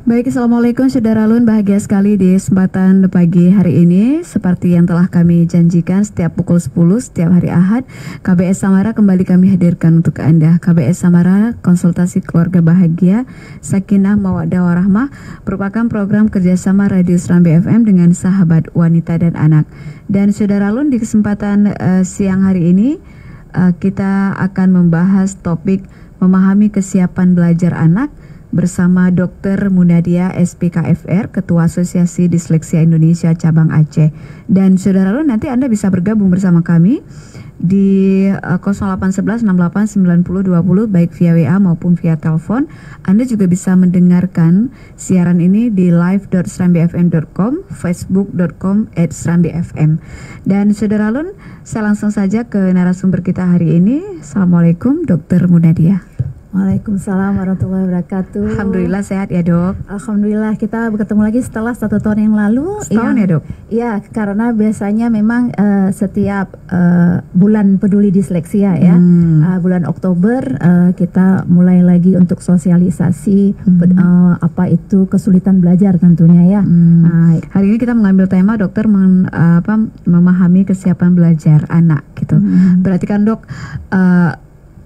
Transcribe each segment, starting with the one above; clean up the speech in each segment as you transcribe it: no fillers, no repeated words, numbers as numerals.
Baik, Assalamualaikum Saudara Lun, bahagia sekali di kesempatan pagi hari ini. Seperti yang telah kami janjikan setiap pukul 10 setiap hari Ahad, KBS Samara kembali kami hadirkan untuk Anda. KBS Samara, konsultasi keluarga bahagia, Sakinah Mawaddah Warahmah, merupakan program kerjasama Radio Serambi FM dengan sahabat wanita dan anak. Dan Saudara Lun, di kesempatan siang hari ini kita akan membahas topik memahami kesiapan belajar anak bersama Dr. Munadia SPKFR, Ketua Asosiasi Disleksia Indonesia Cabang Aceh. Dan Saudara Lun, nanti Anda bisa bergabung bersama kami di 0811 68 90 20 baik via WA maupun via telepon. Anda juga bisa mendengarkan siaran ini di live.serambifm.com, facebook.com/serambifm. Dan Saudara Lun, saya langsung saja ke narasumber kita hari ini. Assalamualaikum Dr. Munadia. Waalaikumsalam warahmatullahi wabarakatuh. Alhamdulillah sehat ya dok. Alhamdulillah kita bertemu lagi setelah 1 tahun yang lalu. Setahun ya dok? Iya, karena biasanya memang setiap bulan peduli disleksia ya, bulan Oktober kita mulai lagi untuk sosialisasi apa itu kesulitan belajar tentunya ya. Hari ini kita mengambil tema dokter memahami kesiapan belajar anak gitu. Berarti kan dok,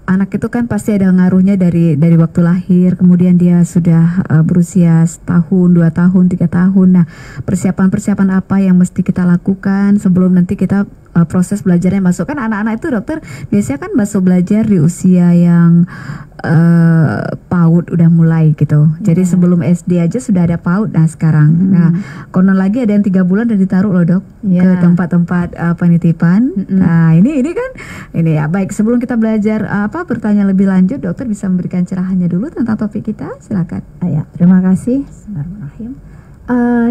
anak itu kan pasti ada ngaruhnya dari waktu lahir, kemudian dia sudah berusia setahun, 2 tahun, 3 tahun. Nah, persiapan apa yang mesti kita lakukan sebelum nanti kita proses belajarnya masuk? Kan anak-anak itu dokter biasanya kan masuk belajar di usia yang PAUD udah mulai gitu. Jadi sebelum SD aja sudah ada PAUD. Nah sekarang, nah konon lagi ada yang 3 bulan dan ditaruh loh dok ke tempat-tempat penitipan. Nah ini kan ini ya. Baik, sebelum kita belajar bertanya lebih lanjut, dokter bisa memberikan cerahannya dulu tentang topik kita. Silakan. Ya, terima kasih. Bismillahirrahmanirrahim.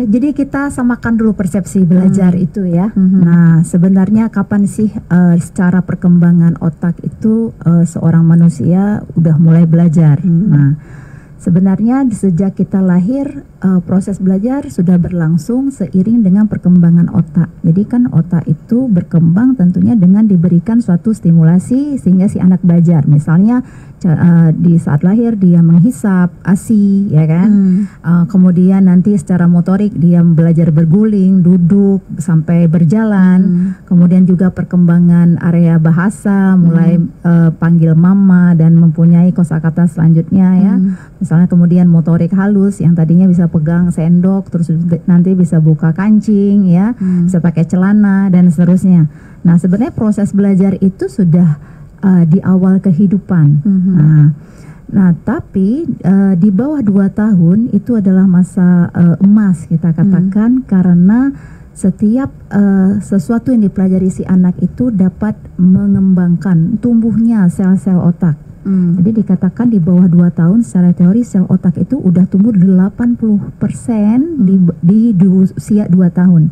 Jadi kita samakan dulu persepsi belajar itu ya. Nah sebenarnya kapan sih secara perkembangan otak itu seorang manusia udah mulai belajar? Nah sebenarnya sejak kita lahir proses belajar sudah berlangsung seiring dengan perkembangan otak. Jadi kan otak itu berkembang tentunya dengan diberikan suatu stimulasi sehingga si anak belajar. Misalnya di saat lahir dia menghisap ASI ya kan. Kemudian nanti secara motorik dia belajar berguling, duduk sampai berjalan. Kemudian juga perkembangan area bahasa mulai panggil mama dan mempunyai kosakata selanjutnya ya. Misalnya kemudian motorik halus yang tadinya bisa pegang sendok, terus nanti bisa buka kancing ya, bisa pakai celana dan seterusnya. Nah sebenarnya proses belajar itu sudah di awal kehidupan. Nah tapi di bawah 2 tahun itu adalah masa emas kita katakan, karena setiap sesuatu yang dipelajari si anak itu dapat mengembangkan tumbuhnya sel-sel otak. Jadi dikatakan di bawah 2 tahun secara teori sel otak itu udah tumbuh 80% di usia 2 tahun.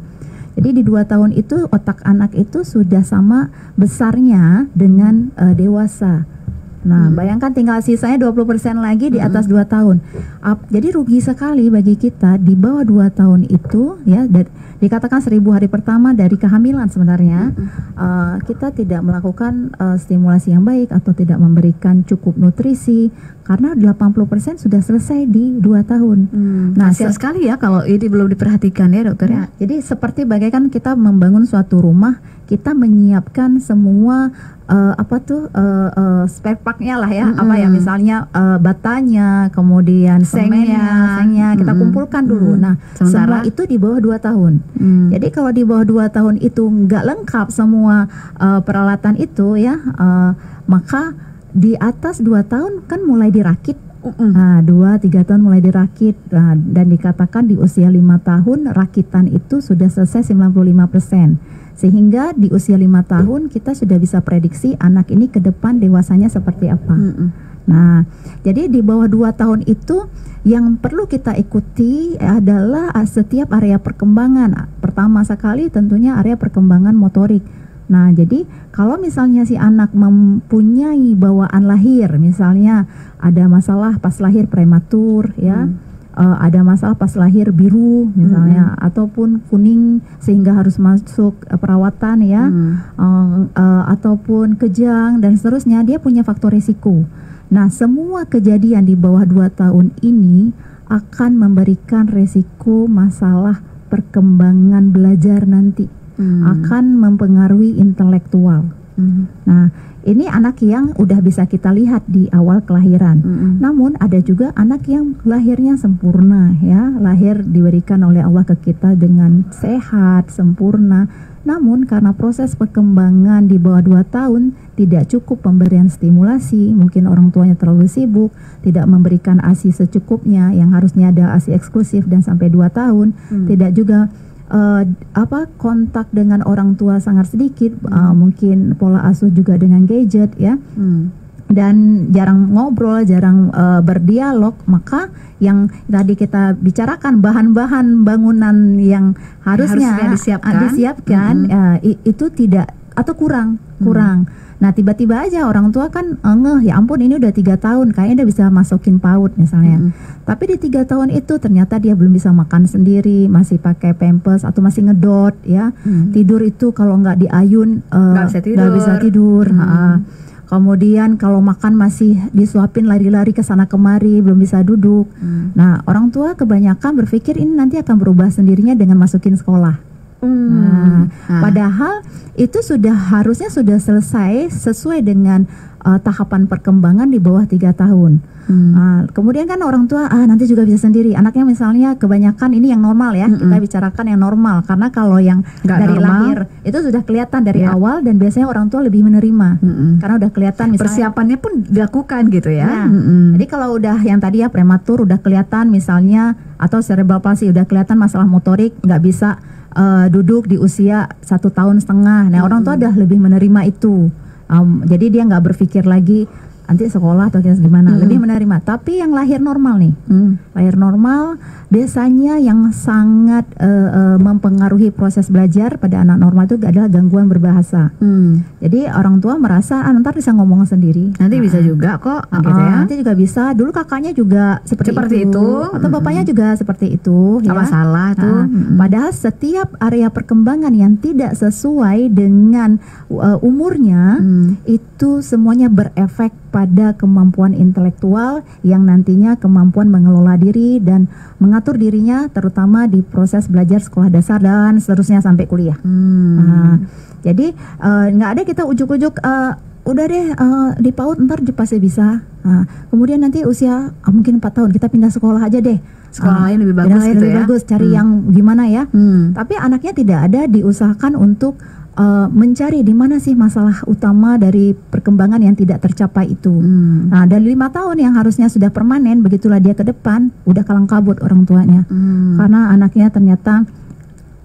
Jadi di 2 tahun itu otak anak itu sudah sama besarnya dengan dewasa. Nah bayangkan tinggal sisanya 20% lagi di atas 2 tahun. Jadi rugi sekali bagi kita di bawah 2 tahun itu ya. Dikatakan 1000 hari pertama dari kehamilan sebenarnya kita tidak melakukan stimulasi yang baik atau tidak memberikan cukup nutrisi, karena 80% sudah selesai di 2 tahun. Nah kasihan sekali ya kalau ini belum diperhatikan ya dokter ya. Jadi seperti bagaikan kita membangun suatu rumah, kita menyiapkan semua spare partnya lah ya, misalnya batanya, kemudian sengnya kita kumpulkan dulu. Nah semua itu di bawah 2 tahun. Jadi kalau di bawah 2 tahun itu nggak lengkap semua peralatan itu ya, maka di atas 2 tahun kan mulai dirakit. 2-3 tahun mulai dirakit, dan dikatakan di usia 5 tahun rakitan itu sudah selesai 95%. Sehingga di usia 5 tahun kita sudah bisa prediksi anak ini ke depan dewasanya seperti apa. Nah, jadi di bawah 2 tahun itu yang perlu kita ikuti adalah setiap area perkembangan. Pertama sekali tentunya area perkembangan motorik. Nah, jadi kalau misalnya si anak mempunyai bawaan lahir, misalnya ada masalah pas lahir prematur ya, ada masalah pas lahir biru misalnya, ataupun kuning sehingga harus masuk perawatan ya, ataupun kejang dan seterusnya, dia punya faktor risiko. Nah semua kejadian di bawah 2 tahun ini akan memberikan resiko masalah perkembangan belajar nanti, akan mempengaruhi intelektual. Nah, ini anak yang udah bisa kita lihat di awal kelahiran. Namun ada juga anak yang lahirnya sempurna ya, lahir diberikan oleh Allah ke kita dengan sehat, sempurna. Namun karena proses perkembangan di bawah 2 tahun tidak cukup pemberian stimulasi, mungkin orang tuanya terlalu sibuk, tidak memberikan ASI secukupnya yang harusnya ada ASI eksklusif dan sampai 2 tahun, tidak juga kontak dengan orang tua sangat sedikit, mungkin pola asuh juga dengan gadget ya, dan jarang ngobrol, jarang berdialog, maka yang tadi kita bicarakan bahan-bahan bangunan yang harusnya disiapkan itu tidak atau kurang. Nah tiba-tiba aja orang tua kan ngeh, ya ampun ini udah 3 tahun kayaknya udah bisa masukin PAUD misalnya. Tapi di 3 tahun itu ternyata dia belum bisa makan sendiri, masih pakai pampers atau masih ngedot ya. Tidur itu kalau nggak diayun nggak bisa tidur. Kemudian kalau makan masih disuapin lari-lari ke sana kemari, belum bisa duduk. Nah orang tua kebanyakan berpikir ini nanti akan berubah sendirinya dengan masukin sekolah. Padahal itu harusnya sudah selesai sesuai dengan tahapan perkembangan di bawah 3 tahun. Kemudian kan orang tua nanti juga bisa sendiri. Anaknya misalnya kebanyakan ini yang normal ya, kita bicarakan yang normal, karena kalau yang dari lahir itu sudah kelihatan dari awal dan biasanya orang tua lebih menerima karena udah kelihatan misalnya persiapannya pun dilakukan gitu ya. Jadi kalau udah yang tadi ya prematur udah kelihatan misalnya, atau cerebral palsy udah kelihatan masalah motorik, nggak bisa duduk di usia 1,5 tahun. Nah orang tua udah lebih menerima itu. Jadi dia nggak berpikir lagi nanti sekolah atau gimana, lebih menerima. Tapi yang lahir normal nih, lahir normal biasanya yang sangat mempengaruhi proses belajar pada anak normal itu adalah gangguan berbahasa. Jadi orang tua merasa ntar bisa ngomong sendiri, nanti bisa juga kok gitu ya. Nanti juga bisa, dulu kakaknya juga seperti itu. Atau bapaknya juga seperti itu ya. Salah tuh. Padahal setiap area perkembangan yang tidak sesuai dengan umurnya itu semuanya berefek pada kemampuan intelektual yang nantinya kemampuan mengelola diri dan mengatur dirinya, terutama di proses belajar sekolah dasar dan seterusnya sampai kuliah. Jadi nggak ada kita ujuk-ujuk udah deh di PAUD ntar pasti bisa. Kemudian nanti usia mungkin 4 tahun kita pindah sekolah aja deh. Sekolah lain lebih bagus gitu lebih ya. Bagus, cari yang gimana ya. Tapi anaknya tidak ada diusahakan untuk mencari di mana sih masalah utama dari perkembangan yang tidak tercapai itu. Nah, dari 5 tahun yang harusnya sudah permanen, begitulah dia ke depan udah kalang kabut orang tuanya. Karena anaknya ternyata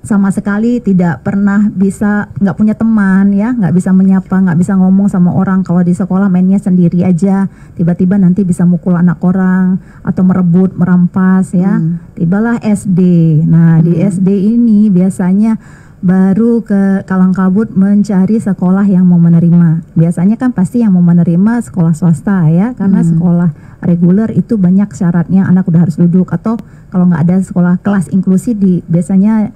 sama sekali tidak pernah bisa, nggak punya teman ya, nggak bisa menyapa, nggak bisa ngomong sama orang. Kalau di sekolah mainnya sendiri aja, tiba-tiba nanti bisa mukul anak orang atau merebut, merampas ya. Tibalah SD. Nah di SD ini biasanya baru ke kalang kabut mencari sekolah yang mau menerima. Biasanya kan pasti yang mau menerima sekolah swasta ya, karena sekolah reguler itu banyak syaratnya, anak udah harus duduk, atau kalau nggak ada sekolah kelas inklusi biasanya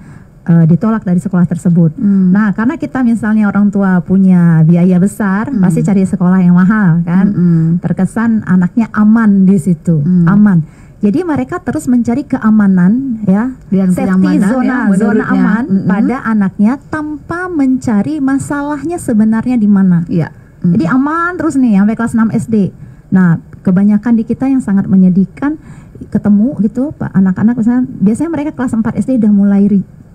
ditolak dari sekolah tersebut. Nah karena kita misalnya orang tua punya biaya besar, pasti cari sekolah yang mahal kan. Terkesan anaknya aman di situ, aman. Jadi mereka terus mencari keamanan ya, safety zona aman pada anaknya tanpa mencari masalahnya sebenarnya di mana. Jadi aman terus nih sampai kelas 6 SD. Nah, kebanyakan di kita yang sangat menyedihkan ketemu gitu anak-anak misalnya, biasanya mereka kelas 4 SD udah mulai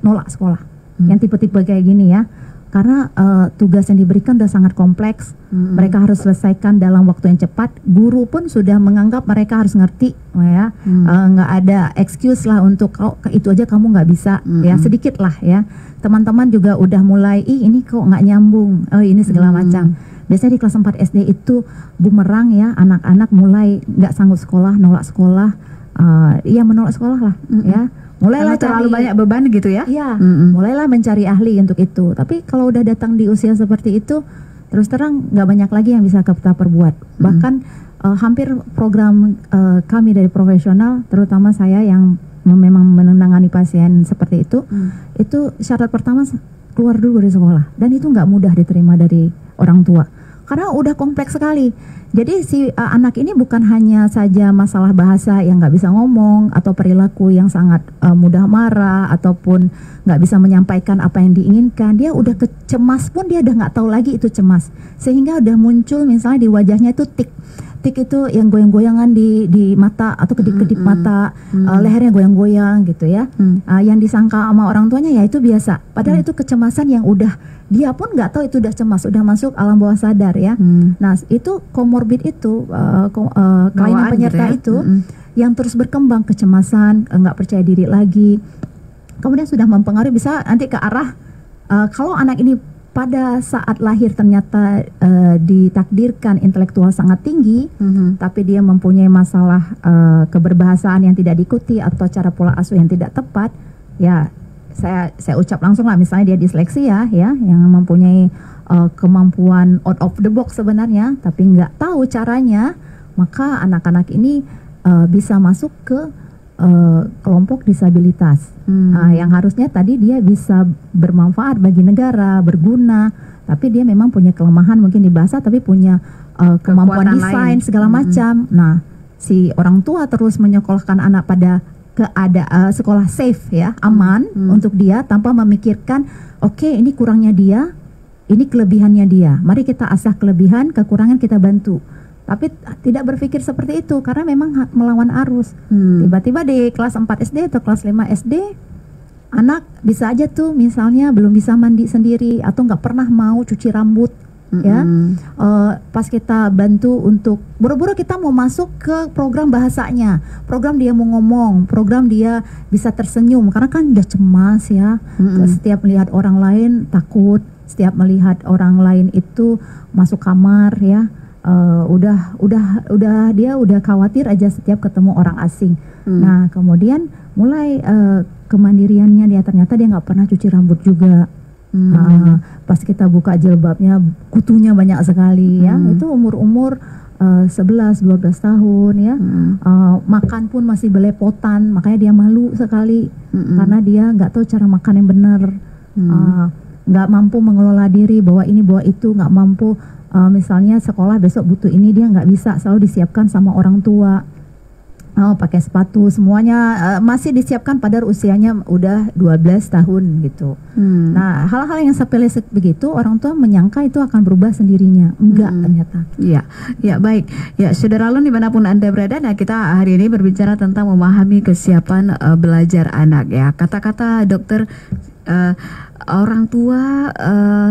nolak sekolah. Yang tipe-tipe kayak gini ya. Karena tugas yang diberikan udah sangat kompleks, mereka harus selesaikan dalam waktu yang cepat. Guru pun sudah menganggap mereka harus ngerti, ya, nggak ada excuse lah untuk itu aja kamu nggak bisa, ya sedikit lah ya. Teman-teman juga udah mulai, ini kok nggak nyambung, ini segala macam. Biasanya di kelas 4 SD itu bumerang ya, anak-anak mulai nggak sanggup sekolah, nolak sekolah, menolak sekolah lah, ya. Mulailah terlalu banyak beban gitu ya. Iya, mulailah mencari ahli untuk itu. Tapi kalau udah datang di usia seperti itu, terus terang nggak banyak lagi yang bisa kita perbuat. Bahkan hampir program kami dari profesional, terutama saya yang memang menangani pasien seperti itu syarat pertama keluar dulu dari sekolah. Dan itu nggak mudah diterima dari orang tua. karena udah kompleks sekali. Jadi si anak ini bukan hanya saja masalah bahasa yang nggak bisa ngomong atau perilaku yang sangat mudah marah ataupun nggak bisa menyampaikan apa yang diinginkan. Dia udah kecemas pun dia udah nggak tahu lagi itu cemas, sehingga udah muncul misalnya di wajahnya itu tik itu yang goyang-goyangan di mata atau kedip-kedip mata, lehernya goyang-goyang gitu ya. Yang disangka sama orang tuanya ya itu biasa, padahal itu kecemasan yang udah dia pun nggak tahu itu udah cemas, udah masuk alam bawah sadar ya. Nah itu komorbid itu kelainan penyerta gitu ya? itu yang terus berkembang, kecemasan, nggak percaya diri lagi, kemudian sudah mempengaruhi bisa nanti ke arah kalau anak ini pada saat lahir ternyata ditakdirkan intelektual sangat tinggi, tapi dia mempunyai masalah keberbahasaan yang tidak diikuti atau cara pola asuh yang tidak tepat, ya saya ucap langsung lah, misalnya dia disleksia ya, yang mempunyai kemampuan out of the box sebenarnya, tapi nggak tahu caranya, maka anak-anak ini bisa masuk ke kelompok disabilitas yang harusnya tadi dia bisa bermanfaat bagi negara, berguna, tapi dia memang punya kelemahan mungkin di bahasa, tapi punya kemampuan desain segala macam. Nah, si orang tua terus menyekolahkan anak pada sekolah safe ya, aman untuk dia tanpa memikirkan oke, ini kurangnya dia, ini kelebihannya dia. Mari kita asah kelebihan, kekurangan kita bantu. Tapi tidak berpikir seperti itu karena memang melawan arus. Tiba-tiba di kelas 4 SD atau kelas 5 SD anak bisa aja tuh misalnya belum bisa mandi sendiri atau nggak pernah mau cuci rambut ya. Pas kita bantu untuk buru-buru kita mau masuk ke program bahasanya, program dia mau ngomong, program dia bisa tersenyum karena kan udah cemas ya. Setiap melihat orang lain takut, setiap melihat orang lain itu masuk kamar ya. Dia udah khawatir aja setiap ketemu orang asing. Nah kemudian mulai kemandiriannya dia, ternyata dia nggak pernah cuci rambut juga. Pas kita buka jilbabnya kutunya banyak sekali ya. Itu umur 11-12 tahun ya. Makan pun masih belepotan, makanya dia malu sekali karena dia nggak tahu cara makan yang benar. Nggak mampu mengelola diri, bawa ini bawa itu, nggak mampu. Misalnya sekolah besok butuh ini, dia nggak bisa, selalu disiapkan sama orang tua. Pakai sepatu semuanya masih disiapkan padahal usianya udah 12 tahun gitu. Nah hal-hal yang sepele begitu orang tua menyangka itu akan berubah sendirinya, enggak ternyata. Ya baik ya, Saudara Alun dimanapun Anda berada. Nah kita hari ini berbicara tentang memahami kesiapan belajar anak ya. Kata-kata dokter, orang tua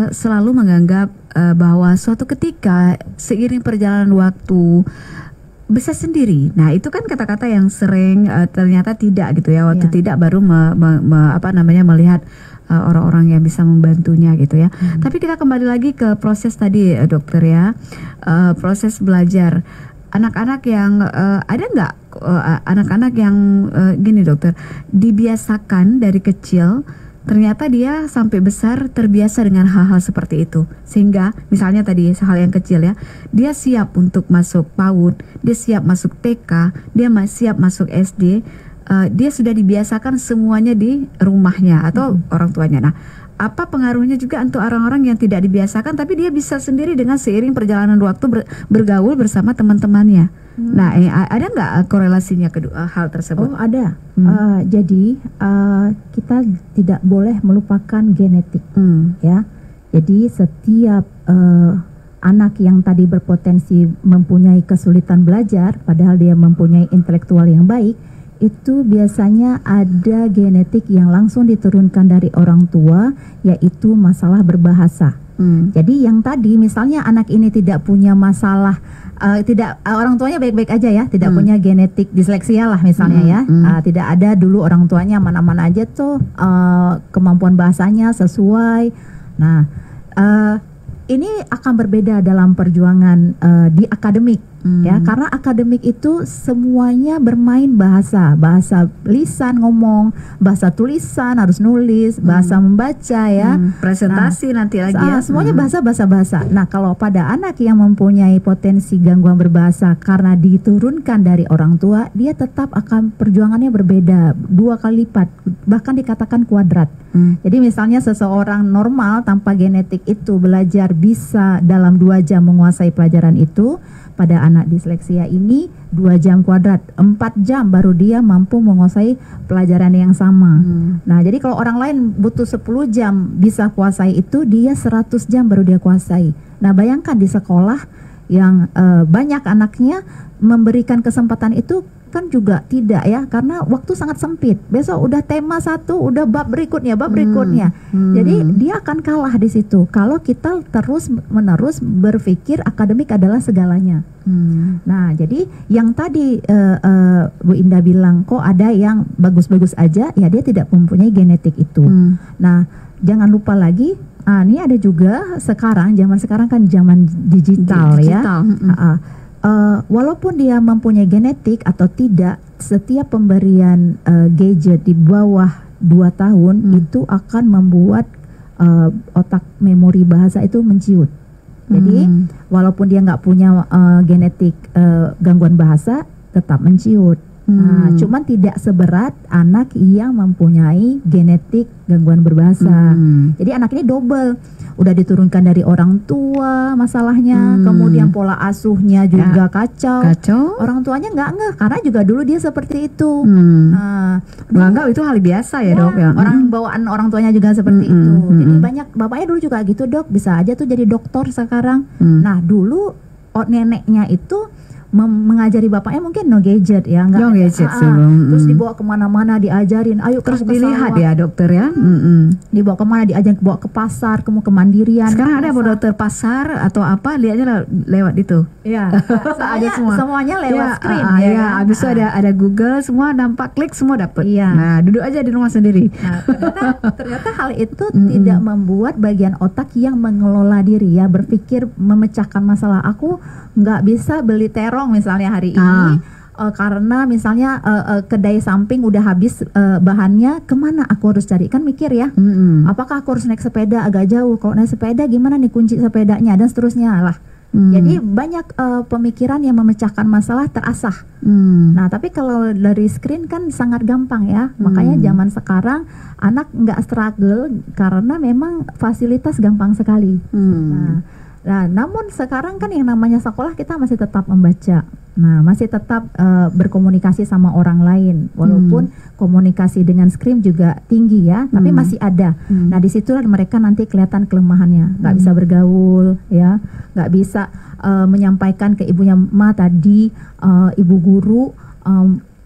selalu menganggap bahwa suatu ketika seiring perjalanan waktu bisa sendiri. Nah itu kan kata-kata yang sering ternyata tidak gitu ya. Waktu tidak baru melihat orang-orang yang bisa membantunya gitu ya. Tapi kita kembali lagi ke proses tadi dokter ya, proses belajar anak-anak yang ada nggak anak-anak yang gini dokter, dibiasakan dari kecil, ternyata dia sampai besar terbiasa dengan hal-hal seperti itu, sehingga misalnya tadi hal yang kecil ya, dia siap untuk masuk PAUD, dia siap masuk TK, dia siap masuk SD, dia sudah dibiasakan semuanya di rumahnya atau orang tuanya. Nah apa pengaruhnya juga untuk orang-orang yang tidak dibiasakan tapi dia bisa sendiri dengan seiring perjalanan waktu bergaul bersama teman-temannya. Nah ada nggak korelasinya kedua hal tersebut? Oh ada. Jadi kita tidak boleh melupakan genetik ya. Jadi setiap anak yang tadi berpotensi mempunyai kesulitan belajar padahal dia mempunyai intelektual yang baik, itu biasanya ada genetik yang langsung diturunkan dari orang tua, yaitu masalah berbahasa. Jadi yang tadi misalnya anak ini tidak punya masalah, orang tuanya baik-baik aja ya, tidak punya genetik disleksia lah misalnya ya, tidak ada dulu orang tuanya mana-mana aja tuh kemampuan bahasanya sesuai. Nah ini akan berbeda dalam perjuangan di akademik. Ya, karena akademik itu semuanya bermain bahasa lisan ngomong, bahasa tulisan harus nulis, bahasa membaca ya, presentasi nanti lagi ya. Semuanya bahasa. Nah, kalau pada anak yang mempunyai potensi gangguan berbahasa karena diturunkan dari orang tua, dia tetap akan perjuangannya berbeda 2 kali lipat, bahkan dikatakan kuadrat. Jadi misalnya seseorang normal tanpa genetik itu belajar bisa dalam 2 jam menguasai pelajaran itu, pada anak disleksia ini 2 jam kuadrat, 4 jam baru dia mampu menguasai pelajaran yang sama. Nah, jadi kalau orang lain butuh 10 jam bisa kuasai itu, dia 100 jam baru dia kuasai. Nah, bayangkan di sekolah yang banyak anaknya memberikan kesempatan itu kan juga tidak ya, karena waktu sangat sempit. Besok udah tema satu, udah bab berikutnya. Jadi dia akan kalah di situ kalau kita terus menerus berpikir akademik adalah segalanya. Nah, jadi yang tadi Bu Indah bilang kok ada yang bagus-bagus aja, ya dia tidak mempunyai genetik itu. Nah, jangan lupa lagi, ini ada juga sekarang, zaman sekarang kan zaman digital. Ya. Walaupun dia mempunyai genetik atau tidak, setiap pemberian gadget di bawah 2 tahun itu akan membuat otak memori bahasa itu menciut. Jadi walaupun dia nggak punya genetik gangguan bahasa, tetap menciut. Cuman tidak seberat anak yang mempunyai genetik gangguan berbahasa. Jadi anak ini double, udah diturunkan dari orang tua masalahnya, kemudian pola asuhnya juga kacau. Orang tuanya nggak ngeh karena juga dulu dia seperti itu. Nggak itu hal biasa ya, Dok ya. Orang bawaan orang tuanya juga seperti itu. Jadi banyak bapaknya dulu juga gitu, Dok, bisa aja tuh jadi dokter sekarang. Nah, dulu neneknya itu mengajari bapaknya mungkin no gadget ya, terus dibawa kemana-mana diajarin, ayo terus dilihat ya dokter ya, dibawa kemana, diajarin bawa ke pasar, kemandirian. Sekarang ada dokter pasar atau apa, lihatnya lewat itu. Ya, ada semuanya lewat screen habis itu ada Google, semua nampak, klik semua dapat. Nah, duduk aja di rumah sendiri. Nah, ternyata hal itu tidak membuat bagian otak yang mengelola diri ya, berpikir memecahkan masalah. Aku nggak bisa beli terong misalnya hari ini karena misalnya kedai samping udah habis bahannya, kemana aku harus cari, kan mikir ya, apakah aku harus naik sepeda agak jauh, kalau naik sepeda gimana nih kunci sepedanya, dan seterusnya lah. Jadi banyak pemikiran yang memecahkan masalah terasah. Nah, tapi kalau dari screen kan sangat gampang ya. Makanya zaman sekarang anak nggak struggle karena memang fasilitas gampang sekali. Nah, namun sekarang kan yang namanya sekolah kita masih tetap membaca. Nah, masih tetap berkomunikasi sama orang lain, walaupun komunikasi dengan screen juga tinggi ya, tapi masih ada. Nah, disitulah mereka nanti kelihatan kelemahannya, nggak bisa bergaul ya, nggak bisa menyampaikan ke ibunya, Ma tadi ibu guru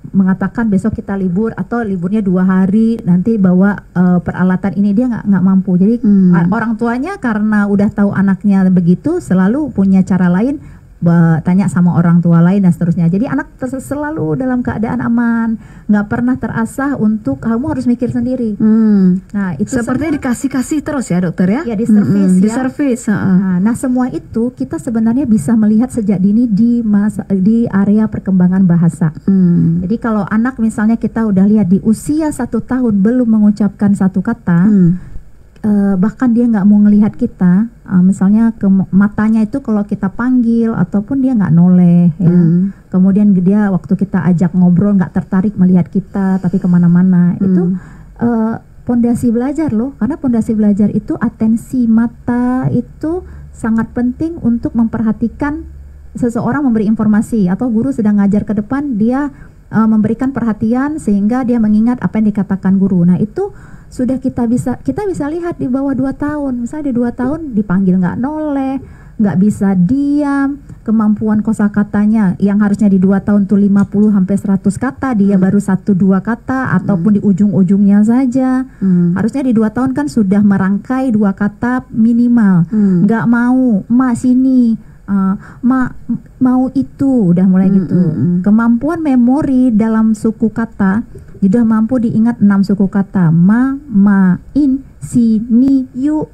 mengatakan besok kita libur atau liburnya 2 hari, nanti bawa peralatan ini, dia nggak mampu. Jadi orang tuanya karena udah tahu anaknya begitu, selalu punya cara lain, tanya sama orang tua lain dan seterusnya. Jadi anak selalu dalam keadaan aman, nggak pernah terasah untuk kamu harus mikir sendiri. Nah, itu sepertinya dikasih terus ya dokter ya? Ya, di servis ya. Di servis. Nah, semua itu kita sebenarnya bisa melihat sejak dini di area perkembangan bahasa. Jadi kalau anak misalnya kita udah lihat di usia 1 tahun belum mengucapkan satu kata, bahkan dia nggak mau ngelihat kita, misalnya ke matanya itu kalau kita panggil ataupun dia nggak noleh ya. Kemudian dia waktu kita ajak ngobrol nggak tertarik melihat kita tapi kemana-mana. Itu pondasi belajar loh, karena pondasi belajar itu atensi mata itu sangat penting untuk memperhatikan seseorang memberi informasi, atau guru sedang ngajar ke depan, dia memberikan perhatian sehingga dia mengingat apa yang dikatakan guru. Nah, itu sudah kita bisa lihat di bawah 2 tahun. Misalnya di 2 tahun dipanggil nggak noleh, nggak bisa diam, kemampuan kosakatanya yang harusnya di 2 tahun tuh 50 sampai 100 kata, dia baru 1-2 kata ataupun di ujung-ujungnya saja. Harusnya di 2 tahun kan sudah merangkai 2 kata minimal. Nggak mau, Ma sini, mau itu, udah mulai gitu. Kemampuan memori dalam suku kata sudah mampu diingat 6 suku kata, ma, in, sini, yuk.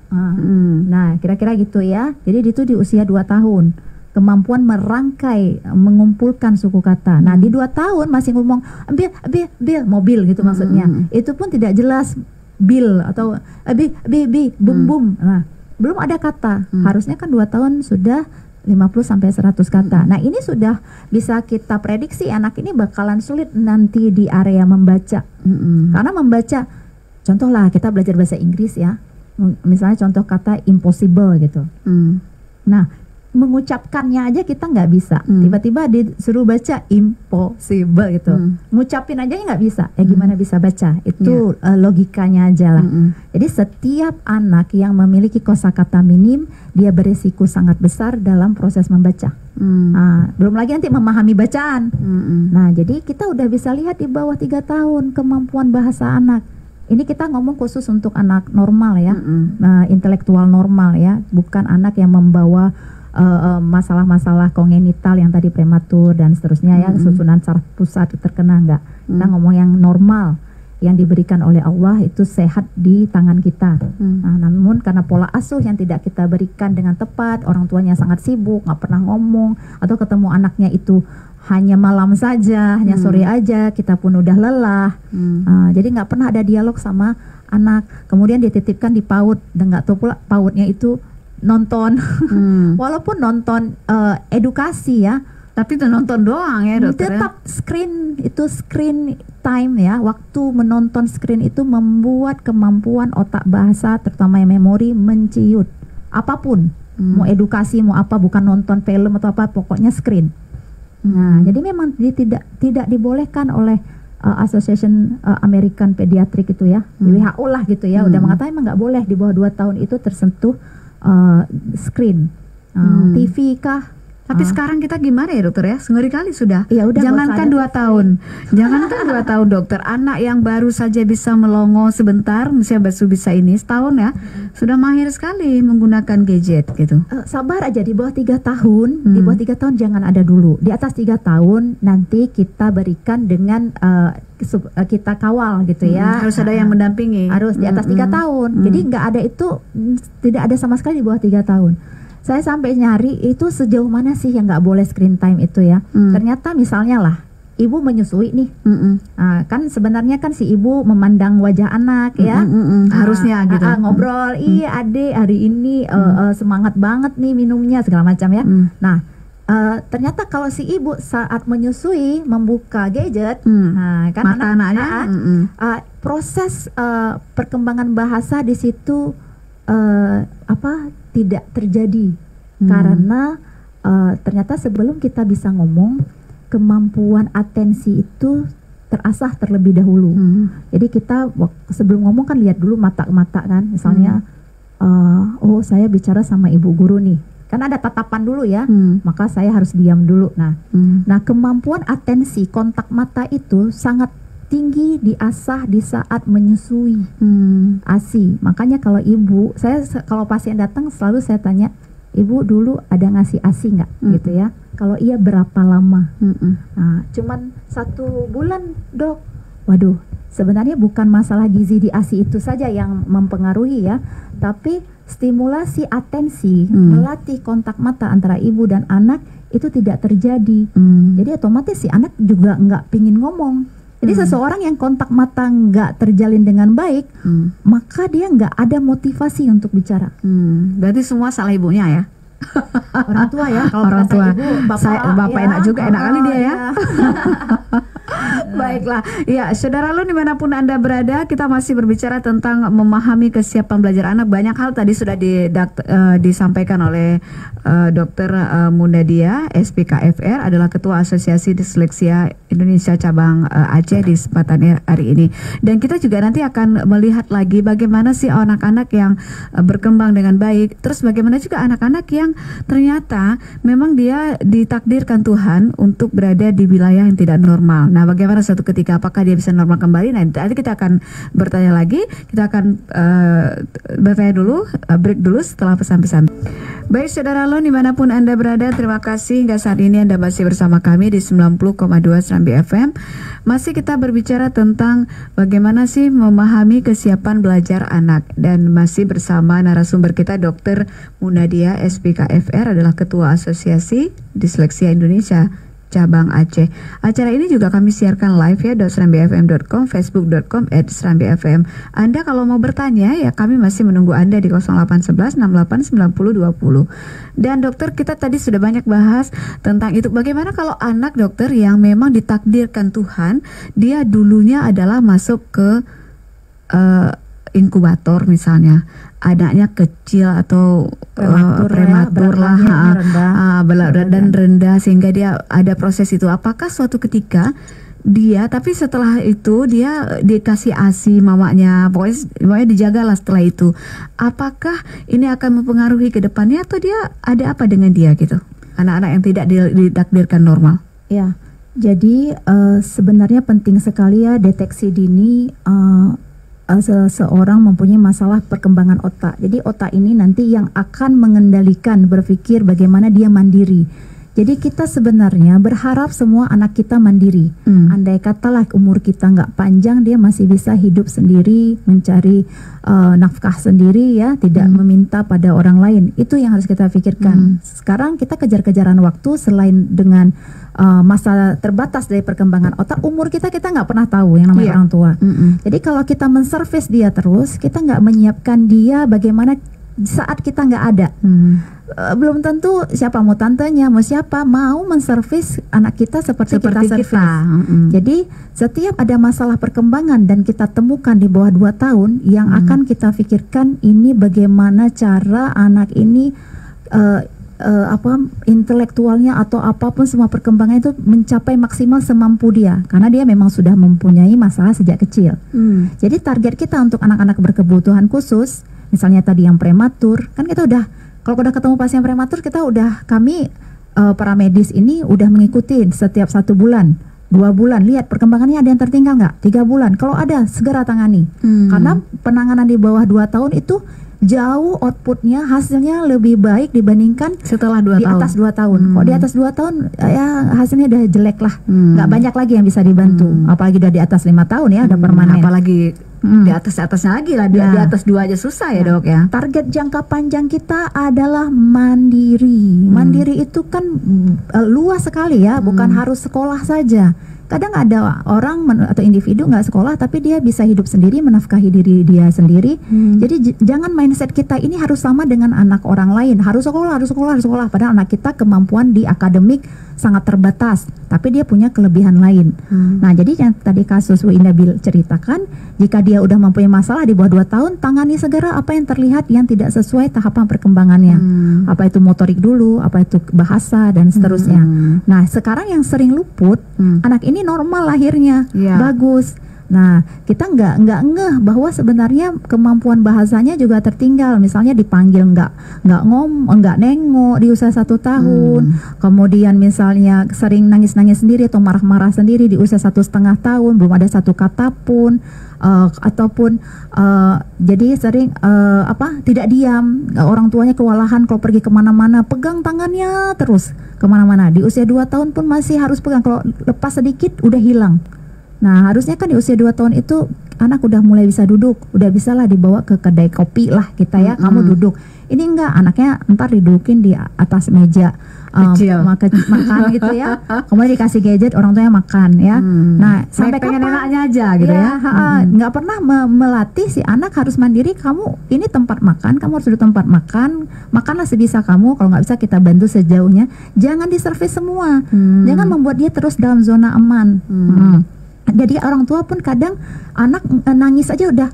Nah, kira-kira gitu ya. Jadi itu di usia 2 tahun. Kemampuan merangkai, mengumpulkan suku kata. Nah, di 2 tahun masih ngomong bil, mobil gitu maksudnya. Itu pun tidak jelas bil atau bum. Nah, belum ada kata. Harusnya kan 2 tahun sudah 50 sampai 100 kata. Nah, ini sudah bisa kita prediksi anak ini bakalan sulit nanti di area membaca Karena membaca, contoh lah kita belajar bahasa Inggris ya, misalnya contoh kata impossible gitu. Nah, mengucapkannya aja kita nggak bisa. Tiba-tiba disuruh baca impossible gitu. Ngucapin aja nggak bisa. Ya gimana bisa baca? Itu logikanya aja lah. Jadi setiap anak yang memiliki kosakata minim, dia beresiko sangat besar dalam proses membaca. Nah, belum lagi nanti memahami bacaan. Nah, jadi kita udah bisa lihat di bawah 3 tahun kemampuan bahasa anak. Ini kita ngomong khusus untuk anak normal ya, intelektual normal ya, bukan anak yang membawa masalah-masalah kongenital yang tadi prematur dan seterusnya ya, susunan saraf pusat terkena enggak. Kita ngomong yang normal, yang diberikan oleh Allah itu sehat di tangan kita. Nah, namun karena pola asuh yang tidak kita berikan dengan tepat, orang tuanya sangat sibuk, nggak pernah ngomong, atau ketemu anaknya itu hanya malam saja, hanya sore aja, kita pun udah lelah. Jadi nggak pernah ada dialog sama anak. Kemudian dititipkan di PAUD, dan nggak tahu pula PAUD-nya itu nonton. Walaupun nonton edukasi ya, tapi itu nonton doang ya dokter. Tetap screen time ya, waktu menonton screen itu membuat kemampuan otak bahasa terutama yang memori menciut. Apapun, mau edukasi mau apa, bukan nonton film atau apa, pokoknya screen. Nah, jadi memang tidak dibolehkan oleh Association American Pediatric itu ya, WHO lah gitu ya, udah mengatakan emang nggak boleh di bawah 2 tahun itu tersentuh screen, TV kah. Tapi sekarang kita gimana ya dokter ya? Ngeri kali sudah. Ya udah, jangankan 2 tahun, jangankan 2 tahun dokter. Anak yang baru saja bisa melongo sebentar, misalnya bisa ini setahun ya, sudah mahir sekali menggunakan gadget gitu. Sabar aja, di bawah 3 tahun, di bawah 3 tahun jangan ada dulu. Di atas 3 tahun nanti kita berikan dengan kita kawal gitu ya. Harus ada yang mendampingi. Harus di atas 3 tahun. Jadi nggak ada itu, tidak ada sama sekali di bawah 3 tahun. Saya sampai nyari itu sejauh mana sih yang nggak boleh screen time itu ya. Ternyata misalnya lah, ibu menyusui nih, kan sebenarnya kan si ibu memandang wajah anak ya, harusnya gitu, ngobrol, iya adek hari ini semangat banget nih minumnya segala macam ya. Nah, ternyata kalau si ibu saat menyusui membuka gadget, nah kan mata anaknya, proses perkembangan bahasa di situ tidak terjadi karena ternyata sebelum kita bisa ngomong, kemampuan atensi itu terasah terlebih dahulu. Jadi kita sebelum ngomong kan lihat dulu mata ke mata kan, misalnya oh saya bicara sama ibu guru nih, kan ada tatapan dulu ya, maka saya harus diam dulu. Nah kemampuan atensi kontak mata itu sangat tinggi diasah di saat menyusui ASI. Makanya kalau ibu, kalau pasien datang selalu saya tanya, ibu dulu ada ngasih ASI nggak gitu ya? Kalau iya berapa lama? Nah, cuman 1 bulan dok. Waduh, sebenarnya bukan masalah gizi di ASI itu saja yang mempengaruhi ya, tapi stimulasi atensi, melatih kontak mata antara ibu dan anak itu tidak terjadi. Jadi otomatis si anak juga nggak pingin ngomong. Jadi seseorang yang kontak mata nggak terjalin dengan baik, maka dia nggak ada motivasi untuk bicara. Berarti semua salah ibunya ya? Orang tua ya. Kalau orang tua, ibu, bapak ya, enak juga, enak kali dia ya. Baiklah, ya saudara lu dimanapun Anda berada, kita masih berbicara tentang memahami kesiapan belajar anak. Banyak hal tadi sudah disampaikan oleh Dr. Munadia, SPKFR, adalah Ketua Asosiasi Disleksia Indonesia Cabang Aceh di kesempatan hari ini. Dan kita juga nanti akan melihat lagi bagaimana sih anak-anak yang berkembang dengan baik, terus bagaimana juga anak-anak yang ternyata memang dia ditakdirkan Tuhan untuk berada di wilayah yang tidak normal. Nah, bagaimana suatu ketika apakah dia bisa normal kembali? Nah, nanti kita akan bertanya lagi. Kita akan bertanya dulu, break dulu setelah pesan-pesan. Baik saudara lo dimanapun Anda berada, terima kasih hingga saat ini Anda masih bersama kami di 90,2 Serambi FM. Masih kita berbicara tentang bagaimana sih memahami kesiapan belajar anak. Dan masih bersama narasumber kita Dr. Munadia, SPKFR, adalah Ketua Asosiasi Disleksia Indonesia cabang Aceh. Acara ini juga kami siarkan live ya, @serambifm.com, facebook.com @serambifm. Anda kalau mau bertanya ya kami masih menunggu Anda di 0811 68 90 20. Dan dokter, kita tadi sudah banyak bahas tentang itu. Bagaimana kalau anak, dokter, yang memang ditakdirkan Tuhan, dia dulunya adalah masuk ke inkubator misalnya, anaknya kecil atau prematur lah, berat dan rendah, sehingga dia ada proses itu. Apakah suatu ketika dia, tapi setelah itu dia dikasih ASI mamanya, pokoknya dijagalah setelah itu, apakah ini akan mempengaruhi ke depannya atau dia ada apa dengan dia gitu, anak-anak yang tidak ditakdirkan normal? Ya, jadi sebenarnya penting sekali ya deteksi dini seseorang mempunyai masalah perkembangan otak. Jadi otak ini nanti yang akan mengendalikan berpikir bagaimana dia mandiri. Jadi kita sebenarnya berharap semua anak kita mandiri. Andai katalah umur kita nggak panjang, dia masih bisa hidup sendiri, mencari nafkah sendiri ya, tidak meminta pada orang lain. Itu yang harus kita pikirkan. Sekarang kita kejar-kejaran waktu, selain dengan masa terbatas dari perkembangan otak, umur kita nggak pernah tahu yang namanya orang tua. Jadi kalau kita menservis dia terus, kita nggak menyiapkan dia bagaimana saat kita nggak ada. Belum tentu siapa mau tantenya, mau siapa mau menservis anak kita seperti kita servis. Jadi setiap ada masalah perkembangan dan kita temukan di bawah 2 tahun, yang akan kita pikirkan ini bagaimana cara anak ini intelektualnya atau apapun semua perkembangan itu mencapai maksimal semampu dia, karena dia memang sudah mempunyai masalah sejak kecil. Jadi target kita untuk anak-anak berkebutuhan khusus, misalnya tadi yang prematur, kan kita udah, kalau udah ketemu pasien prematur, kami para medis ini udah mengikuti setiap 1 bulan, 2 bulan, lihat perkembangannya ada yang tertinggal nggak, 3 bulan, kalau ada segera tangani. Karena penanganan di bawah 2 tahun itu jauh outputnya, hasilnya lebih baik dibandingkan setelah 2 tahun. Di atas 2 tahun. Kalau di atas 2 tahun ya hasilnya udah jelek lah. Nggak banyak lagi yang bisa dibantu. Apalagi udah di atas 5 tahun ya, udah permanen. Apalagi di atasnya lagi lah, di atas 2 aja susah ya dok ya. Target jangka panjang kita adalah mandiri. Mandiri itu kan luas sekali ya, bukan harus sekolah saja. Kadang ada orang atau individu nggak sekolah tapi dia bisa hidup sendiri, menafkahi diri dia sendiri. Jadi jangan mindset kita ini harus sama dengan anak orang lain, harus sekolah. Padahal anak kita kemampuan di akademik sangat terbatas, tapi dia punya kelebihan lain. Nah, jadi yang tadi kasus Bu Indah ceritakan, jika dia udah mempunyai masalah di bawah 2 tahun, tangani segera apa yang terlihat yang tidak sesuai tahapan perkembangannya. Apa itu motorik dulu, apa itu bahasa dan seterusnya. Nah, sekarang yang sering luput, anak ini normal lahirnya, bagus. Nah, kita nggak ngeh bahwa sebenarnya kemampuan bahasanya juga tertinggal. Misalnya dipanggil nggak nengok di usia 1 tahun. Kemudian misalnya sering nangis-nangis sendiri atau marah-marah sendiri di usia 1,5 tahun, belum ada 1 kata pun. Ataupun jadi sering tidak diam, orang tuanya kewalahan kalau pergi kemana-mana, pegang tangannya terus kemana-mana. Di usia 2 tahun pun masih harus pegang, kalau lepas sedikit udah hilang. Nah, harusnya kan di usia 2 tahun itu anak udah mulai bisa duduk, udah bisa lah dibawa ke kedai kopi lah kita ya, kamu duduk. Ini enggak, anaknya ntar didudukin di atas meja makan gitu ya, kemudian dikasih gadget, orang tuanya makan ya. Nah, sampai pengen kapan? enaknya aja gitu ya. Nggak pernah melatih si anak harus mandiri. Kamu ini tempat makan, kamu harus duduk tempat makan, makanlah sebisa kamu. Kalau nggak bisa kita bantu sejauhnya. Jangan diservis semua, jangan membuat dia terus dalam zona aman. Jadi orang tua pun kadang anak nangis aja udah,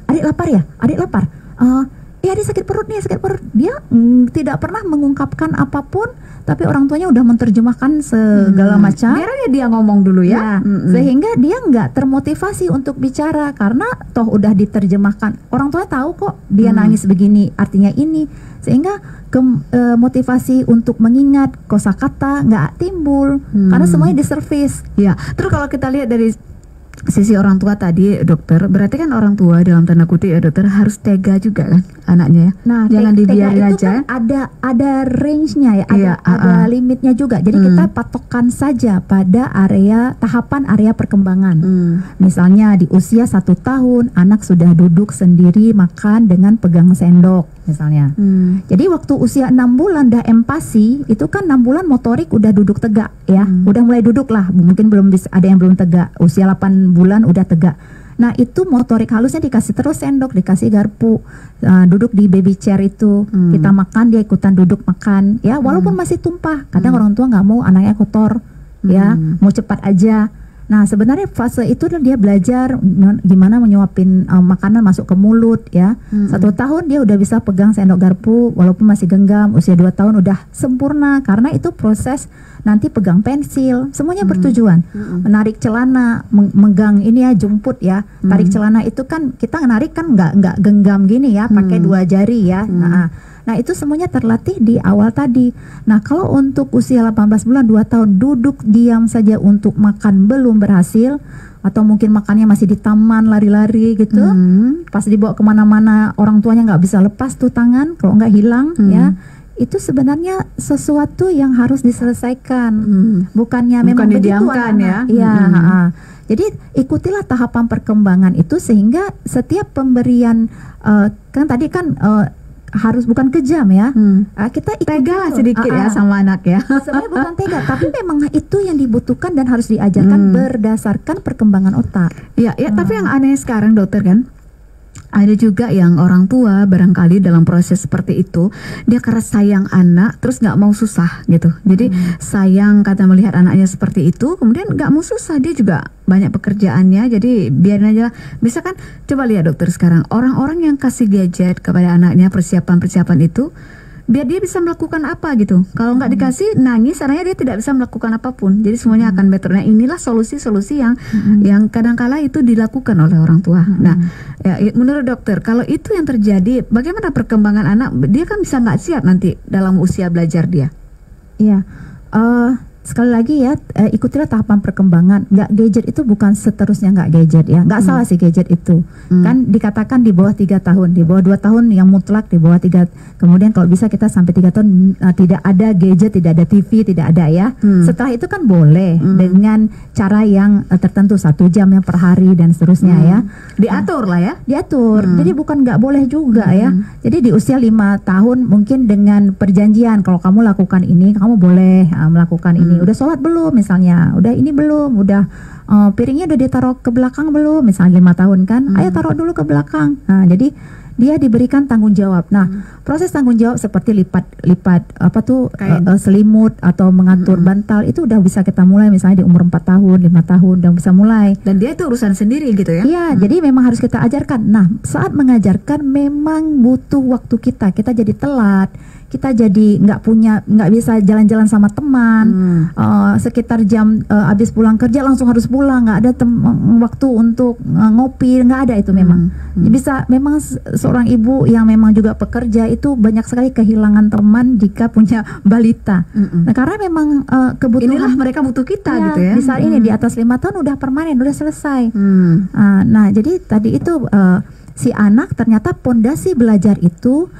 adik lapar ya, adik lapar. Adik sakit perut nih, sakit perut. Dia tidak pernah mengungkapkan apapun, tapi orang tuanya udah menerjemahkan segala macam. Biarnya dia ngomong dulu ya. Sehingga dia nggak termotivasi untuk bicara karena toh udah diterjemahkan. Orang tua tahu kok dia nangis begini, artinya ini. Sehingga motivasi untuk mengingat kosakata nggak timbul karena semuanya diservis. Ya, terus kalau kita lihat dari sisi orang tua tadi dokter, berarti kan orang tua dalam tanda kutip ya dokter harus tega juga kan anaknya ya. Nah, jangan dibiarin itu aja. Kan ada range-nya ya, ada limitnya juga. Jadi kita patokan saja pada tahapan area perkembangan. Misalnya di usia 1 tahun anak sudah duduk sendiri makan dengan pegang sendok. misalnya. Jadi waktu usia 6 bulan dah empati, itu kan 6 bulan motorik udah duduk tegak ya, udah mulai duduk lah, mungkin belum bisa, ada yang belum tegak, usia 8 bulan udah tegak. Nah itu motorik halusnya dikasih terus sendok, dikasih garpu, duduk di baby chair itu, kita makan dia ikutan duduk makan, ya walaupun masih tumpah, kadang orang tua nggak mau anaknya kotor, ya mau cepat aja. Nah sebenarnya fase itu dia belajar gimana menyuapin makanan masuk ke mulut ya. 1 tahun dia udah bisa pegang sendok garpu walaupun masih genggam. Usia 2 tahun udah sempurna, karena itu proses nanti pegang pensil, semuanya bertujuan. Menarik celana, megang ini ya, jumput ya, tarik celana itu kan kita narik kan nggak genggam gini ya, pakai 2 jari ya. Nah itu semuanya terlatih di awal tadi. Nah kalau untuk usia 18 bulan 2 tahun duduk diam saja untuk makan belum berhasil, atau mungkin makannya masih di taman lari-lari gitu, pas dibawa kemana-mana orang tuanya nggak bisa lepas tuh tangan, kalau nggak hilang ya, itu sebenarnya sesuatu yang harus diselesaikan, bukannya memang begitu didiamkan ya. Iya. Jadi ikutilah tahapan perkembangan itu, sehingga setiap pemberian kan tadi kan harus bukan kejam ya, kita tega sedikit ya sama anak ya. Sebenarnya bukan tega, tapi memang itu yang dibutuhkan dan harus diajarkan berdasarkan perkembangan otak. Ya, tapi yang aneh sekarang dokter kan, ada juga yang orang tua barangkali dalam proses seperti itu dia karena sayang anak terus nggak mau susah gitu. Jadi sayang karena melihat anaknya seperti itu, kemudian nggak mau susah, dia juga banyak pekerjaannya, jadi biarin aja. Bisa kan, coba lihat dokter sekarang orang-orang yang kasih gadget kepada anaknya, persiapan itu biar dia bisa melakukan apa gitu. Kalau nggak dikasih nangis, caranya dia tidak bisa melakukan apapun. Jadi semuanya akan better. Nah inilah solusi-solusi yang kadang-kala itu dilakukan oleh orang tua. Nah ya, menurut dokter, kalau itu yang terjadi, bagaimana perkembangan anak? Dia kan bisa nggak siap nanti dalam usia belajar dia. Iya, sekali lagi ya, ikutilah tahapan perkembangan. Nggak gadget itu bukan seterusnya nggak gadget ya. Nggak salah sih gadget itu. Kan dikatakan di bawah 3 tahun, di bawah 2 tahun yang mutlak, di bawah 3. Kemudian kalau bisa kita sampai 3 tahun tidak ada gadget, tidak ada TV, tidak ada ya. Setelah itu kan boleh dengan cara yang tertentu, 1 jam ya per hari dan seterusnya ya. Diatur lah ya. Diatur. Jadi bukan nggak boleh juga ya. Jadi di usia 5 tahun mungkin dengan perjanjian, kalau kamu lakukan ini, kamu boleh melakukan ini. Udah sholat belum misalnya, udah ini belum, udah piringnya udah ditaruh ke belakang belum, misalnya 5 tahun kan, ayo taruh dulu ke belakang. Nah jadi dia diberikan tanggung jawab. Nah proses tanggung jawab seperti lipat apa tuh selimut atau mengatur bantal, itu udah bisa kita mulai misalnya di umur 4 tahun, 5 tahun udah bisa mulai. Dan dia itu urusan sendiri gitu ya. Iya, jadi memang harus kita ajarkan. Nah saat mengajarkan memang butuh waktu kita jadi telat, kita jadi nggak bisa jalan-jalan sama teman, sekitar jam habis pulang kerja langsung harus pulang, nggak ada waktu untuk ngopi, nggak ada itu memang. Bisa memang seorang ibu yang memang juga pekerja itu banyak sekali kehilangan teman jika punya balita. Nah, karena memang kebutuhan inilah mereka butuh kita ya, gitu ya. Di saat ini di atas 5 tahun udah permanen, udah selesai. Nah jadi tadi itu si anak ternyata pondasi belajar itu.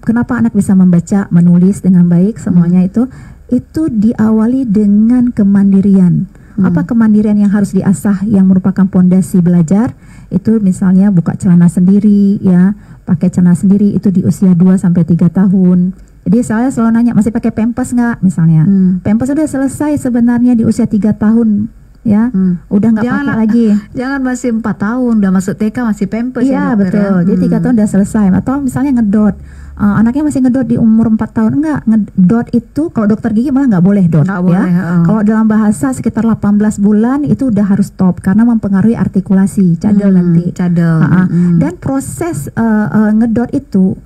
Kenapa anak bisa membaca, menulis dengan baik, semuanya itu diawali dengan kemandirian. Apa kemandirian yang harus diasah yang merupakan pondasi belajar? Itu misalnya buka celana sendiri ya, pakai celana sendiri itu di usia 2 sampai 3 tahun. Jadi saya selalu nanya, masih pakai pampers nggak misalnya? Pampers udah selesai sebenarnya di usia 3 tahun. Ya, udah nggak pakai lagi. Jangan masih 4 tahun, udah masuk TK masih pampers. Iya betul. Jadi 3 tahun udah selesai. Atau misalnya ngedot, anaknya masih ngedot di umur 4 tahun, enggak, ngedot itu kalau dokter gigi malah nggak boleh dot ya. Boleh, Kalau dalam bahasa sekitar 18 bulan itu udah harus stop karena mempengaruhi artikulasi, cadel nanti. Dan proses ngedot itu,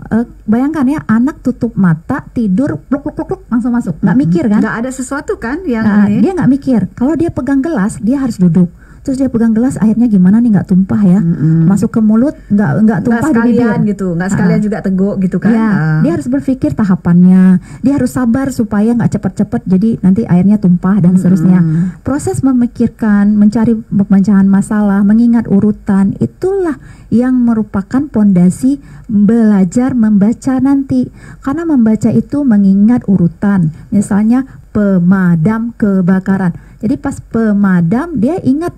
bayangkan ya, anak tutup mata, tidur, pluk langsung masuk, nggak mikir kan? Nggak ada sesuatu kan yang ini. Dia nggak mikir. Kalau dia pegang gelas, dia harus duduk. Terus dia pegang gelas, airnya gimana nih, nggak tumpah ya, masuk ke mulut nggak tumpah di bibir gitu, nggak sekalian juga teguk gitu kan. Ya, dia harus berpikir tahapannya, dia harus sabar supaya nggak cepet-cepet jadi nanti airnya tumpah dan seterusnya. Proses memikirkan, mencari pemecahan masalah, mengingat urutan, itulah yang merupakan pondasi belajar membaca nanti. Karena membaca itu mengingat urutan, misalnya pemadam kebakaran. Jadi pas pemadam dia ingat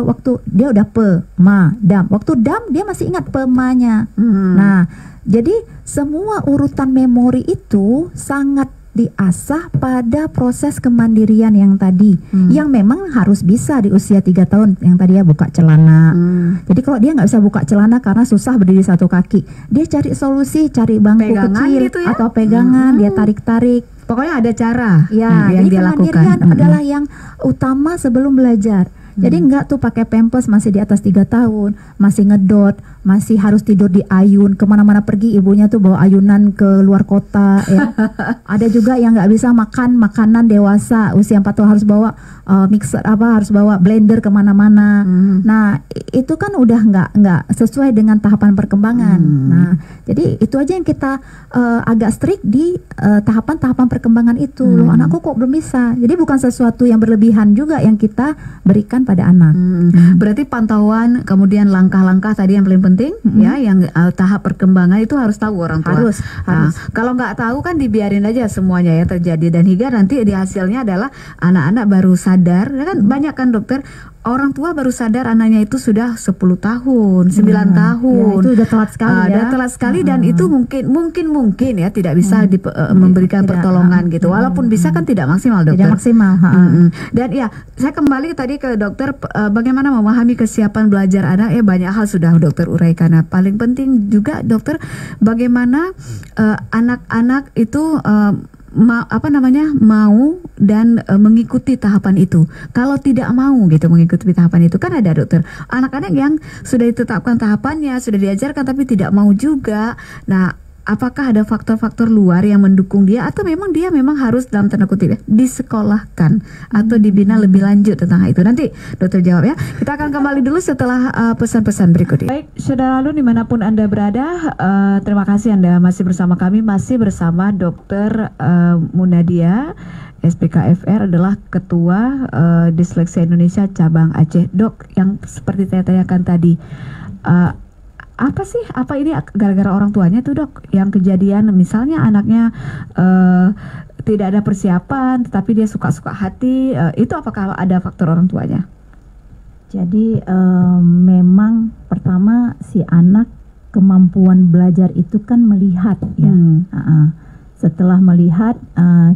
waktu dia udah pemadam. Waktu dam dia masih ingat pemanya. Nah, jadi semua urutan memori itu sangat diasah pada proses kemandirian yang tadi, yang memang harus bisa di usia 3 tahun yang tadi ya, buka celana. Jadi kalau dia nggak bisa buka celana karena susah berdiri satu kaki, dia cari solusi, cari bangku Pegangan kecil gitu ya? atau pegangan, dia tarik-tarik. Pokoknya ada cara Ya, yang jadi dia kemandirian lakukan. adalah yang utama sebelum belajar. Jadi enggak tuh pakai pampers masih di atas 3 tahun, masih ngedot, masih harus tidur di ayun, kemana-mana pergi ibunya tuh bawa ayunan ke luar kota ya. Ada juga yang nggak bisa makan makanan dewasa, usia 4 tahun harus bawa mixer harus bawa blender kemana-mana. Nah itu kan udah nggak sesuai dengan tahapan perkembangan. Nah jadi itu aja yang kita agak strict di tahapan-tahapan perkembangan itu. Loh anakku kok belum bisa. Jadi bukan sesuatu yang berlebihan juga yang kita berikan pada anak. Berarti pantauan, kemudian langkah-langkah tadi yang paling penting ya, yang tahap perkembangan itu harus tahu orang tua. Harus. Kalau nggak tahu kan dibiarin aja semuanya ya terjadi, dan hingga nanti di hasilnya adalah anak-anak baru sadar. Ya kan banyak kan dokter, orang tua baru sadar anaknya itu sudah 10 tahun, 9 tahun. Ya, itu udah telat sekali ya. Udah telat sekali, dan itu mungkin ya tidak bisa memberikan pertolongan gitu. Walaupun bisa kan tidak maksimal dokter. Tidak maksimal. Dan ya, saya kembali tadi ke dokter, bagaimana memahami kesiapan belajar anak ya, banyak hal sudah dokter uraikan. Nah, paling penting juga dokter, bagaimana anak-anak itu mau dan mengikuti tahapan itu. Kalau tidak mau gitu mengikuti tahapan itu, kan ada dokter anak-anak yang sudah ditetapkan tahapannya, sudah diajarkan tapi tidak mau juga. Nah, apakah ada faktor-faktor luar yang mendukung dia, atau memang dia harus dalam tanda kutip disekolahkan atau dibina lebih lanjut tentang itu? Nanti dokter jawab ya. Kita akan kembali dulu setelah pesan-pesan berikut ini. Baik, saudara lalu dimanapun Anda berada, terima kasih Anda masih bersama kami, masih bersama Dokter Munadia, SPKFR, adalah Ketua Disleksia Indonesia Cabang Aceh. Dok, yang seperti saya tanyakan tadi, apa ini gara-gara orang tuanya tuh dok, yang kejadian misalnya anaknya tidak ada persiapan tetapi dia suka-suka hati, itu apakah ada faktor orang tuanya? Jadi memang pertama si anak kemampuan belajar itu kan melihat ya. Setelah melihat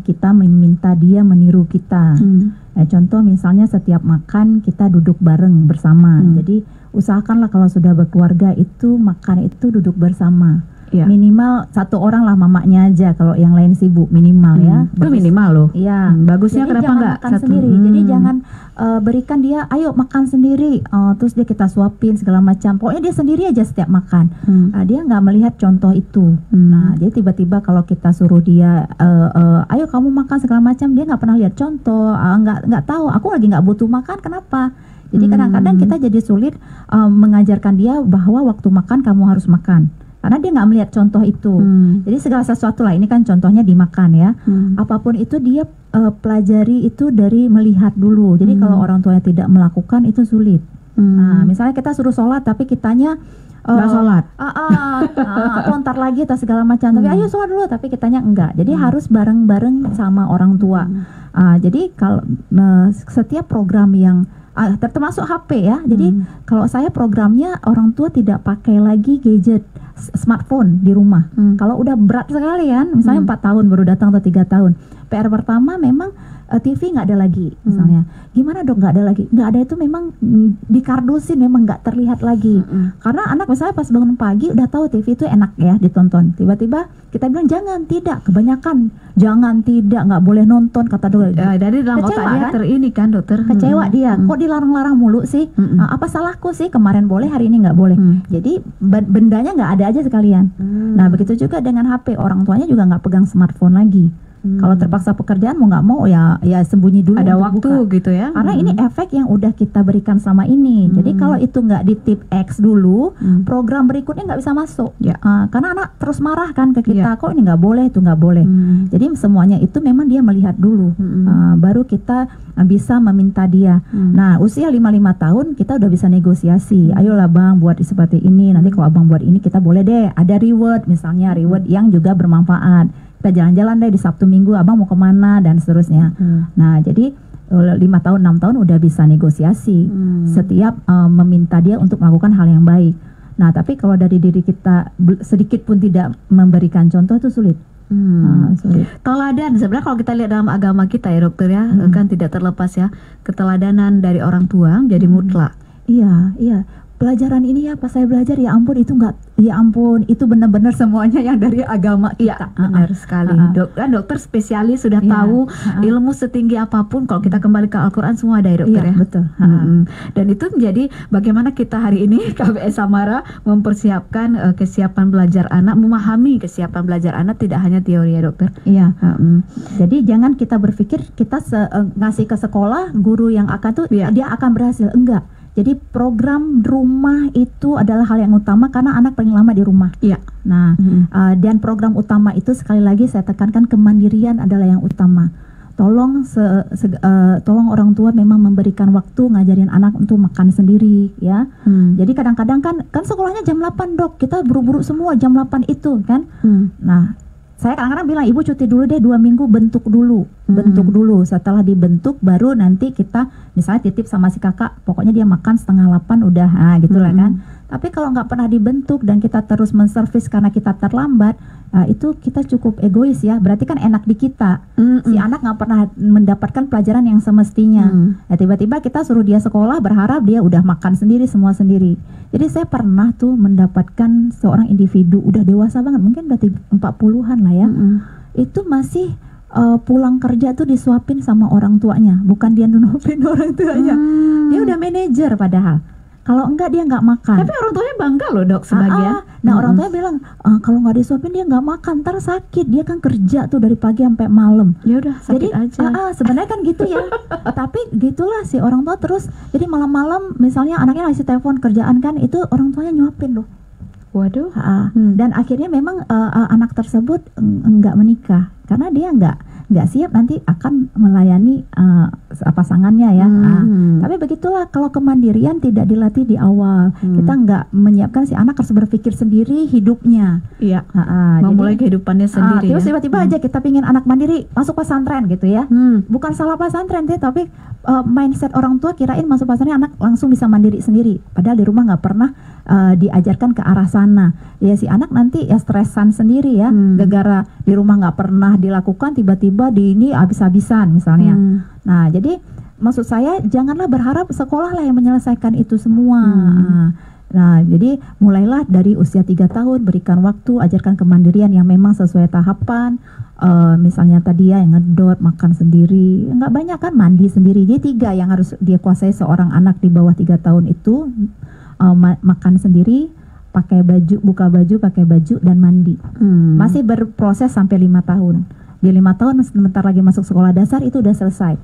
kita meminta dia meniru kita. Contoh misalnya setiap makan kita duduk bareng bersama. Jadi usahakanlah kalau sudah berkeluarga itu makan itu duduk bersama. Minimal satu orang lah, mamanya aja, kalau yang lain sibuk minimal ya. Itu minimal loh. Iya. Bagusnya jadi kenapa jangan enggak makan sendiri. Jadi jangan berikan dia ayo makan sendiri. Terus dia kita suapin segala macam. Pokoknya dia sendiri aja setiap makan. Dia nggak melihat contoh itu. Nah, jadi tiba-tiba kalau kita suruh dia ayo kamu makan segala macam, dia nggak pernah lihat contoh. Nggak tahu. Aku lagi nggak butuh makan. Kenapa? Jadi kadang-kadang kita jadi sulit mengajarkan dia bahwa waktu makan kamu harus makan. Karena dia nggak melihat contoh itu. Jadi segala sesuatu lah, ini kan contohnya dimakan ya. Apapun itu dia pelajari itu dari melihat dulu. Jadi kalau orang tuanya tidak melakukan itu sulit. Nah, misalnya kita suruh sholat tapi kitanya nggak sholat, atau ntar lagi atau segala macam. Tapi ayo sholat dulu, tapi kitanya enggak. Jadi harus bareng-bareng sama orang tua. Jadi kalau setiap program yang termasuk HP ya. Jadi kalau saya programnya orang tua tidak pakai lagi gadget, smartphone di rumah. Kalau udah berat sekali kan, misalnya 4 tahun baru datang atau 3 tahun. PR pertama memang TV nggak ada lagi misalnya. Gimana dong nggak ada lagi? Nggak ada itu memang dikardusin, memang nggak terlihat lagi. Karena anak misalnya pas bangun pagi udah tahu TV itu enak ya ditonton. Tiba-tiba kita bilang jangan, tidak, kebanyakan. Jangan, tidak, nggak boleh nonton kata dokter. Dari dalam otak dia ini kan dokter. Kecewa dia, kok dilarang-larang mulu sih? Apa salahku sih? Kemarin boleh, hari ini nggak boleh. Jadi bendanya nggak ada aja sekalian. Nah begitu juga dengan HP, orang tuanya juga nggak pegang smartphone lagi. Kalau terpaksa pekerjaan mau nggak mau ya sembunyi dulu. Ada waktu buka. Gitu ya. Karena ini efek yang udah kita berikan sama ini. Jadi kalau itu nggak di tip X dulu, program berikutnya nggak bisa masuk. Karena anak terus marah kan ke kita. Kok ini nggak boleh, itu nggak boleh. Jadi semuanya itu memang dia melihat dulu. Baru kita bisa meminta dia. Nah usia 55 tahun kita udah bisa negosiasi. Ayolah bang buat seperti ini. Nanti kalau abang buat ini kita boleh deh ada reward, misalnya reward yang juga bermanfaat. kita jalan-jalan deh di Sabtu Minggu, abang mau kemana dan seterusnya. Nah jadi 5 tahun 6 tahun udah bisa negosiasi setiap meminta dia untuk melakukan hal yang baik. Nah tapi kalau dari diri kita sedikit pun tidak memberikan contoh itu sulit. Sulit. Teladan sebenarnya kalau kita lihat dalam agama kita ya dokter ya, kan tidak terlepas ya keteladanan dari orang tua jadi mutlak. Iya, iya. Pelajaran ini ya pas saya belajar ya ampun itu itu benar-benar semuanya yang dari agama kita. Benar sekali. Dokter spesialis sudah tahu ilmu setinggi apapun kalau kita kembali ke Al-Qur'an semua ada ya dokter ya. Betul. Dan itu menjadi bagaimana kita hari ini KBS Samara mempersiapkan kesiapan belajar anak, memahami kesiapan belajar anak tidak hanya teori ya dokter. Iya. Jadi jangan kita berpikir kita ngasih ke sekolah guru yang akan dia akan berhasil, enggak. Jadi program rumah itu adalah hal yang utama karena anak paling lama di rumah. Iya. Nah, dan program utama itu sekali lagi saya tekankan kemandirian adalah yang utama. Tolong tolong orang tua memang memberikan waktu ngajarin anak untuk makan sendiri ya. Jadi kadang-kadang kan sekolahnya jam 8 dok, kita buru-buru semua jam 8 itu kan. Nah, saya kadang-kadang bilang ibu cuti dulu deh 2 minggu, bentuk dulu. Setelah dibentuk baru nanti kita misalnya titip sama si kakak, pokoknya dia makan setengah 8 udah, gitulah kan. Tapi kalau nggak pernah dibentuk dan kita terus menservis karena kita terlambat, itu kita cukup egois ya. Berarti kan enak di kita. Si anak nggak pernah mendapatkan pelajaran yang semestinya. Tiba-tiba kita suruh dia sekolah berharap dia udah makan sendiri semua sendiri. Jadi saya pernah tuh mendapatkan seorang individu udah dewasa banget, mungkin udah 40-an lah ya. Itu masih pulang kerja tuh disuapin sama orang tuanya, bukan dia nunupin orang tuanya. Dia udah manajer padahal. Kalau enggak dia nggak makan. Tapi orang tuanya bangga loh dok sebagian. Nah orang tuanya bilang kalau nggak disuapin dia nggak makan, ntar sakit. Dia kan kerja tuh dari pagi sampai malam. Ya udah sakit aja. Sebenarnya kan gitu ya. Tapi gitulah si orang tua terus. Jadi malam-malam misalnya anaknya ngasih telepon kerjaan kan, itu orang tuanya nyuapin loh. Waduh. Dan akhirnya memang anak tersebut enggak menikah karena dia nggak siap nanti akan melayani pasangannya ya. Tapi begitulah kalau kemandirian tidak dilatih di awal, kita nggak menyiapkan si anak harus berpikir sendiri hidupnya. Iya. Memulai kehidupannya sendiri. Terus tiba-tiba aja kita pingin anak mandiri masuk pesantren gitu ya. Bukan salah pesantren sih, tapi mindset orang tua kirain masuk pesantren anak langsung bisa mandiri sendiri. Padahal di rumah nggak pernah diajarkan ke arah sana. Ya si anak nanti ya stresan sendiri ya. Gara-gara di rumah nggak pernah dilakukan, tiba-tiba di ini habis-habisan misalnya. Nah jadi maksud saya janganlah berharap sekolah lah yang menyelesaikan itu semua. Nah jadi mulailah dari usia 3 tahun, berikan waktu, ajarkan kemandirian yang memang sesuai tahapan. Misalnya tadi ya yang ngedot, makan sendiri, nggak banyak kan, mandi sendiri. Jadi 3 yang harus dia kuasai seorang anak di bawah 3 tahun itu, makan sendiri, pakai baju, buka baju, pakai baju, dan mandi. Masih berproses sampai 5 tahun. Di 5 tahun sebentar lagi masuk sekolah dasar itu udah selesai.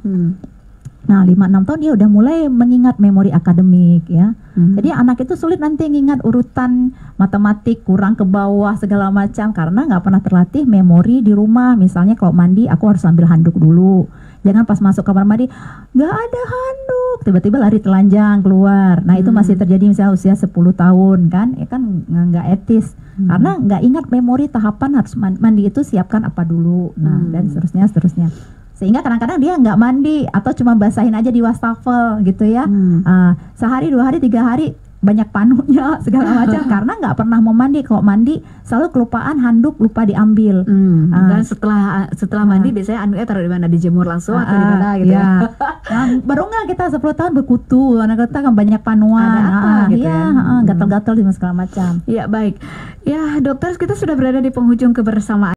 Nah 5-6 tahun dia udah mulai mengingat memori akademik ya. Jadi anak itu sulit nanti mengingat urutan matematik, kurang ke bawah segala macam karena nggak pernah terlatih memori di rumah. Misalnya kalau mandi aku harus ambil handuk dulu. Jangan pas masuk kamar mandi nggak ada handuk, tiba-tiba lari telanjang keluar. Nah itu masih terjadi misalnya usia 10 tahun kan, ya kan nggak etis. Karena nggak ingat memori tahapan harus mandi itu siapkan apa dulu. Nah dan seterusnya. Sehingga kadang-kadang dia nggak mandi atau cuma basahin aja di wastafel gitu ya. Sehari, 2 hari, 3 hari banyak panunya segala macam karena nggak pernah mau mandi. Kalau mandi selalu kelupaan handuk, lupa diambil. Dan setelah mandi biasanya handuknya taruh di mana, dijemur langsung atau di mana gitu ya. Nah, baru nggak kita 10 tahun berkutu, anak kita kan banyak panuan. Ada apa gitu ya. Gatal-gatal segala macam. Ya baik. Ya dokter, kita sudah berada di penghujung kebersamaan